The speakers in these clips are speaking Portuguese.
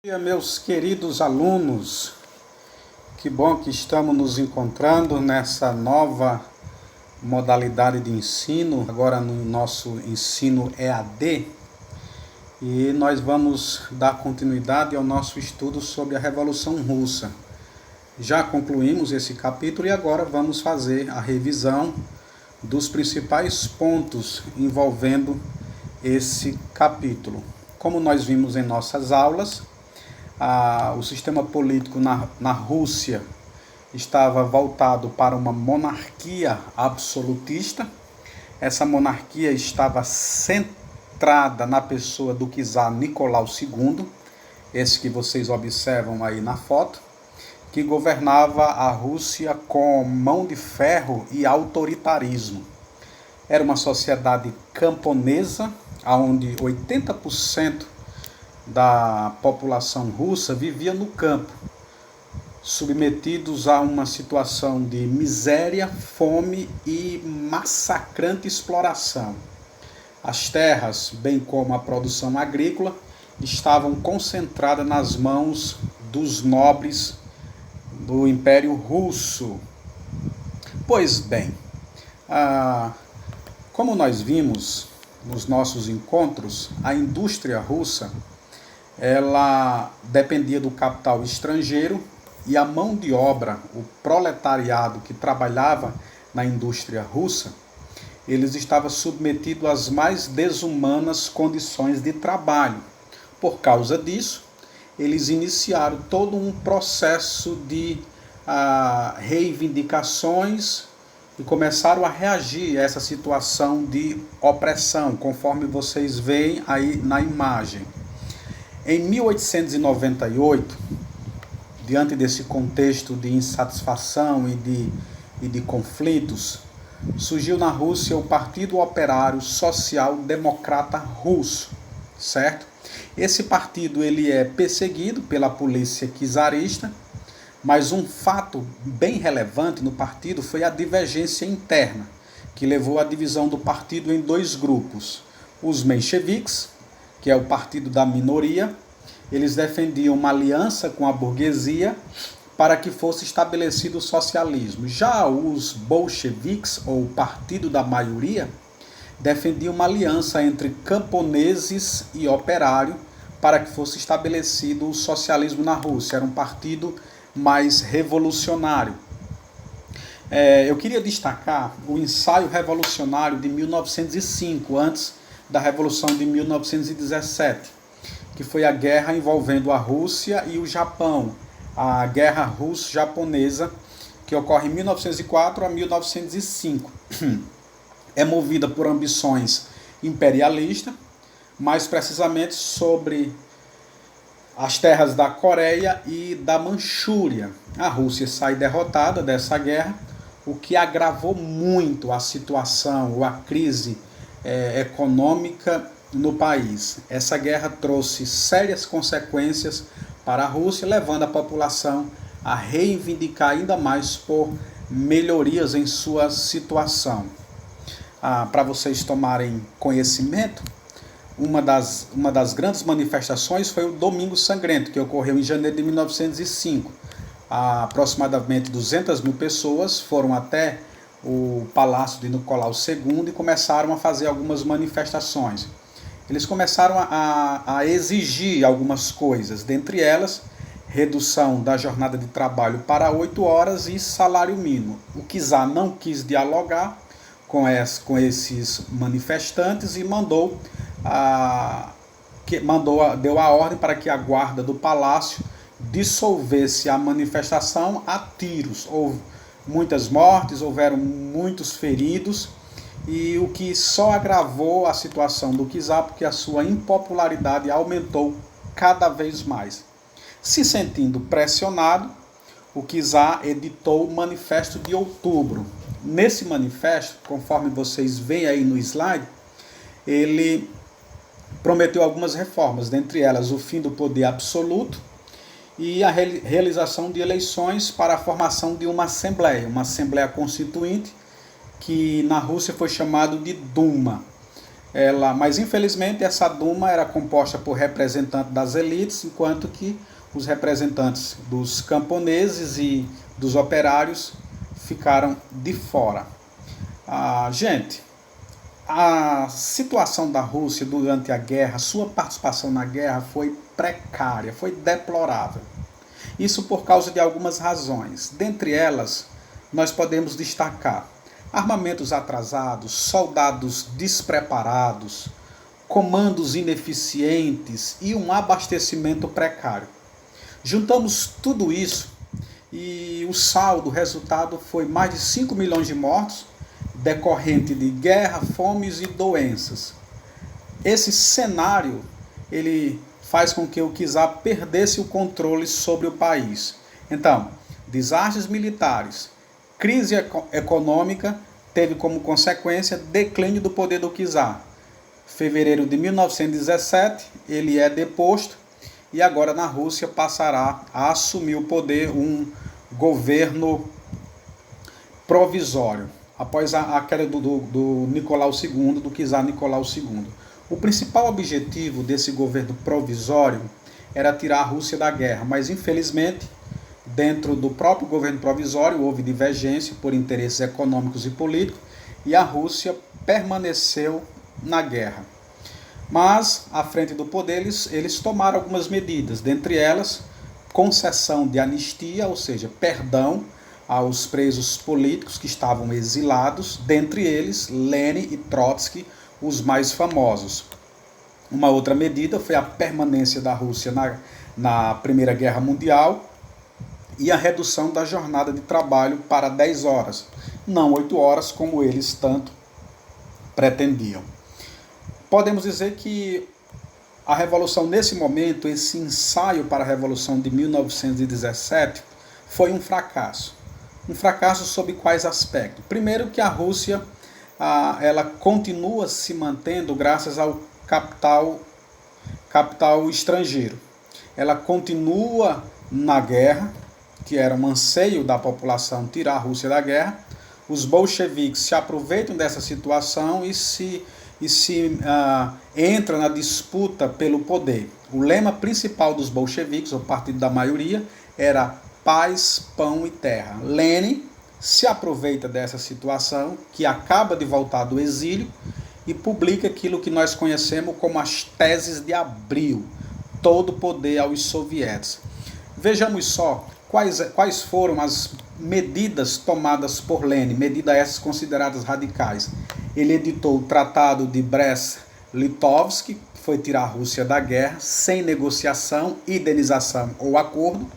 Bom dia, meus queridos alunos, que bom que estamos nos encontrando nessa nova modalidade de ensino, agora no nosso ensino EAD, e nós vamos dar continuidade ao nosso estudo sobre a Revolução Russa. Já concluímos esse capítulo e agora vamos fazer a revisão dos principais pontos envolvendo esse capítulo. Como nós vimos em nossas aulas, o sistema político na Rússia estava voltado para uma monarquia absolutista. Essa monarquia estava centrada na pessoa do czar Nicolau II, esse que vocês observam aí na foto, que governava a Rússia com mão de ferro e autoritarismo. Era uma sociedade camponesa, onde 80% da população russa vivia no campo, submetidos a uma situação de miséria, fome e massacrante exploração. As terras, bem como a produção agrícola, estavam concentradas nas mãos dos nobres do Império Russo. Pois bem, como nós vimos nos nossos encontros, a indústria russa ela dependia do capital estrangeiro e a mão de obra, o proletariado que trabalhava na indústria russa, eles estavam submetidos às mais desumanas condições de trabalho. Por causa disso, eles iniciaram todo um processo de reivindicações e começaram a reagir a essa situação de opressão, conforme vocês veem aí na imagem. Em 1898, diante desse contexto de insatisfação e de conflitos, surgiu na Rússia o Partido Operário Social Democrata Russo, certo? Esse partido ele é perseguido pela polícia czarista, mas um fato bem relevante no partido foi a divergência interna, que levou à divisão do partido em dois grupos. Os mencheviques, que é o partido da minoria, eles defendiam uma aliança com a burguesia para que fosse estabelecido o socialismo. Já os bolcheviques, ou o partido da maioria, defendiam uma aliança entre camponeses e operário para que fosse estabelecido o socialismo na Rússia. Era um partido mais revolucionário. Eu queria destacar o ensaio revolucionário de 1905, antes da Revolução de 1917, que foi a guerra envolvendo a Rússia e o Japão, a Guerra Russo-Japonesa, que ocorre em 1904 a 1905. É movida por ambições imperialistas, mais precisamente sobre as terras da Coreia e da Manchúria. A Rússia sai derrotada dessa guerra, o que agravou muito a situação ou a crise econômica no país. Essa guerra trouxe sérias consequências para a Rússia, levando a população a reivindicar ainda mais por melhorias em sua situação. Para vocês tomarem conhecimento, uma das grandes manifestações foi o Domingo Sangrento, que ocorreu em janeiro de 1905. Aproximadamente 200 mil pessoas foram até o Palácio de Nicolau II e começaram a fazer algumas manifestações. Eles começaram a exigir algumas coisas, dentre elas, redução da jornada de trabalho para 8 horas e salário mínimo. O czar não quis dialogar com esses manifestantes e deu a ordem para que a guarda do palácio dissolvesse a manifestação a tiros. Houve muitas mortes, houveram muitos feridos, e o que só agravou a situação do czar, porque a sua impopularidade aumentou cada vez mais. Se sentindo pressionado, o czar editou o Manifesto de Outubro. Nesse manifesto, conforme vocês veem aí no slide, ele prometeu algumas reformas, dentre elas o fim do poder absoluto e a realização de eleições para a formação de uma assembleia constituinte, que na Rússia foi chamado de Duma. Mas infelizmente essa Duma era composta por representantes das elites, enquanto que os representantes dos camponeses e dos operários ficaram de fora. Gente, a situação da Rússia durante a guerra, sua participação na guerra foi precária, foi deplorável. Isso por causa de algumas razões. Dentre elas, nós podemos destacar armamentos atrasados, soldados despreparados, comandos ineficientes e um abastecimento precário. Juntamos tudo isso e o resultado foi mais de 5 milhões de mortos, decorrente de guerra, fomes e doenças. Esse cenário, ele faz com que o czar perdesse o controle sobre o país. Então, desastres militares, crise econômica, teve como consequência declínio do poder do czar. Fevereiro de 1917, ele é deposto e agora na Rússia passará a assumir o poder um governo provisório, após a queda do Nicolau II, do czar Nicolau II. O principal objetivo desse governo provisório era tirar a Rússia da guerra, mas infelizmente, dentro do próprio governo provisório, houve divergência por interesses econômicos e políticos, e a Rússia permaneceu na guerra. Mas, à frente do poder, eles tomaram algumas medidas, dentre elas, concessão de anistia, ou seja, perdão aos presos políticos que estavam exilados, dentre eles Lenin e Trotsky, os mais famosos. Uma outra medida foi a permanência da Rússia na Primeira Guerra Mundial e a redução da jornada de trabalho para 10 horas, não 8 horas como eles tanto pretendiam. Podemos dizer que a Revolução, nesse momento, esse ensaio para a Revolução de 1917, foi um fracasso. Um fracasso sob quais aspectos? Primeiro que a Rússia ela continua se mantendo graças ao capital estrangeiro. Ela continua na guerra, que era um anseio da população tirar a Rússia da guerra. Os bolcheviques se aproveitam dessa situação e se entra na disputa pelo poder. O lema principal dos bolcheviques, o partido da maioria, era paz, pão e terra. Lenin se aproveita dessa situação, que acaba de voltar do exílio, e publica aquilo que nós conhecemos como as teses de Abril, todo poder aos sovietes. Vejamos só quais foram as medidas tomadas por Lenin, medidas essas consideradas radicais. Ele editou o Tratado de Brest-Litovsk, que foi tirar a Rússia da guerra, sem negociação, indenização ou acordo.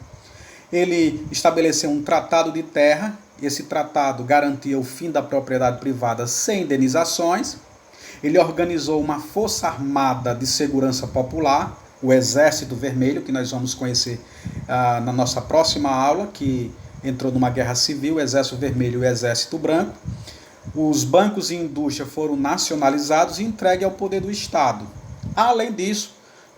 Ele estabeleceu um tratado de terra. Esse tratado garantia o fim da propriedade privada sem indenizações. Ele organizou uma força armada de segurança popular, o Exército Vermelho, que nós vamos conhecer na nossa próxima aula, que entrou numa guerra civil, o Exército Vermelho e o Exército Branco. Os bancos e indústria foram nacionalizados e entregues ao poder do Estado. Além disso,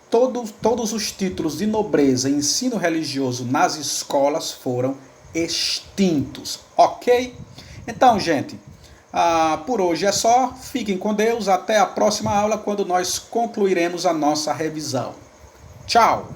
todos os títulos de nobreza e ensino religioso nas escolas foram extintos, ok? Então, gente, por hoje é só. Fiquem com Deus. Até a próxima aula, quando nós concluiremos a nossa revisão. Tchau!